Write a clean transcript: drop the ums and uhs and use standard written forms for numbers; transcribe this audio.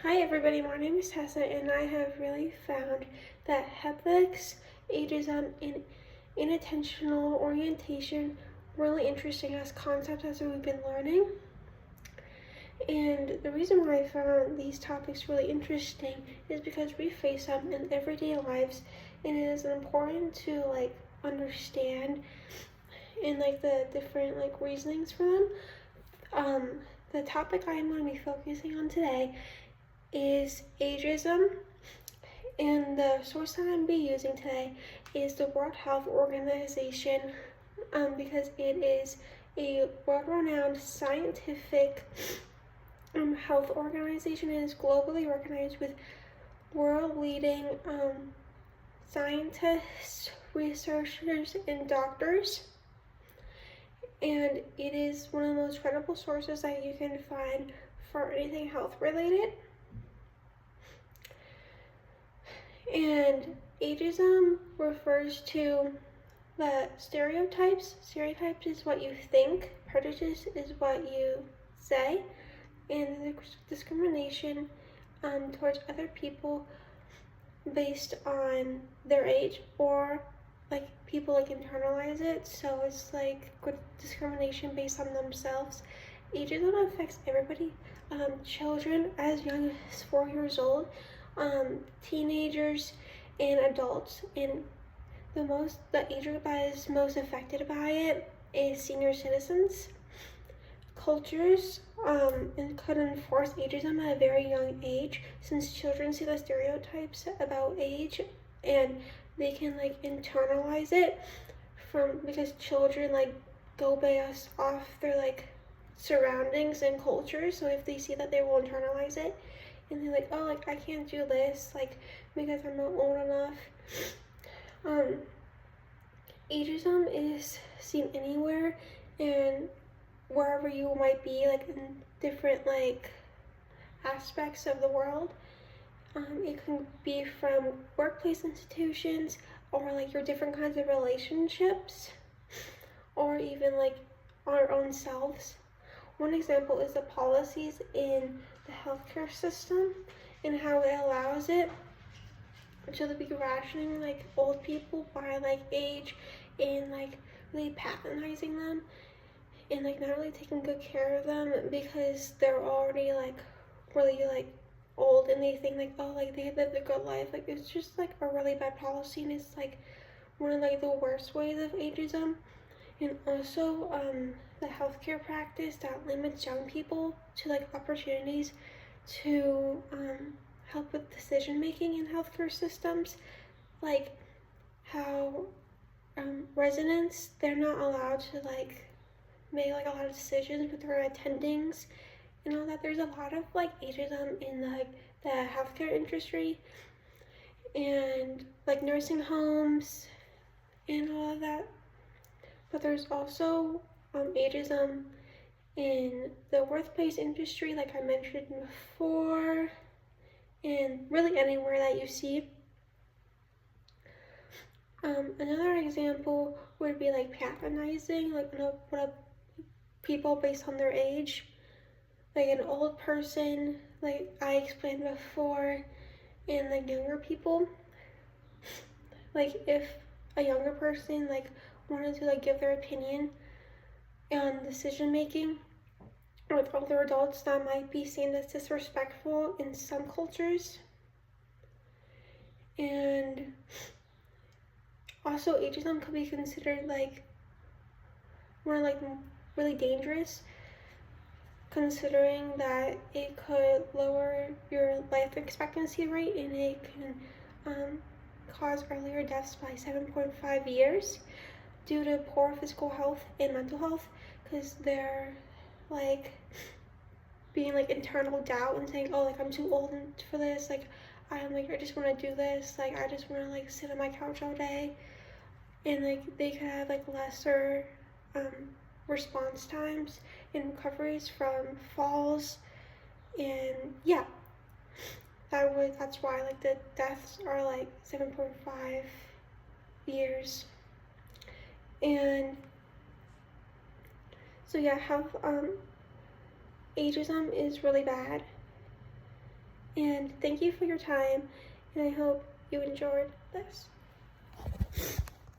Hi everybody, my name is Tessa and I have really found that ethics, ageism, and inattentional orientation really interesting as concepts as we've been learning. And the reason why I found these topics really interesting is because we face them in everyday lives and it is important to understand and the different reasonings for them. The topic I am going to be focusing on today is ageism, and the source that I'm going to be using today is the World Health Organization, because it is a world-renowned scientific health organization and is globally recognized with world-leading scientists, researchers, and doctors. And it is one of the most credible sources that you can find for anything health related. And ageism refers to the stereotypes. Stereotypes is what you think, prejudice is what you say, and the discrimination towards other people based on their age, or people internalize it, so it's discrimination based on themselves. Ageism affects everybody, children as young as 4 years old, teenagers, and adults. And the age group that is most affected by it is senior citizens. Cultures could enforce ageism at a very young age, since children see the stereotypes about age and they can internalize it because children go based off their surroundings and culture. So if they see that, they will internalize it and they're oh, I can't do this because I'm not old enough. Ageism is seen anywhere and wherever you might be, in different aspects of the world. It can be from workplace institutions, or your different kinds of relationships, or even our own selves. One example is the policies in the healthcare system and how it allows it to be rationing old people by age and really patronizing them and not really taking good care of them because they're already really old and they think oh they lived a good life. It's just a really bad policy, and it's one of the worst ways of ageism. And also the healthcare practice that limits young people to opportunities to help with decision making in healthcare systems, how residents, they're not allowed to make a lot of decisions with their attendings and all that. There's a lot of ageism in the healthcare industry and nursing homes and all of that. But there's also ageism in the workplace industry, like I mentioned before, and really anywhere that you see. Another example would be patronizing, people based on their age. An old person, I explained before, and younger people. If a younger person wanted to give their opinion on decision making with older adults, that might be seen as disrespectful in some cultures. And also ageism could be considered more really dangerous, considering that it could lower your life expectancy rate and it can cause earlier deaths by 7.5 years due to poor physical health and mental health, because they're being internal doubt and saying, oh, I'm too old for this, I just want to do this, I just want to sit on my couch all day. And they could have lesser response times and recoveries from falls, and yeah, that's why the deaths are 7.5 years. And so yeah, health ageism is really bad, And thank you for your time, and I hope you enjoyed this.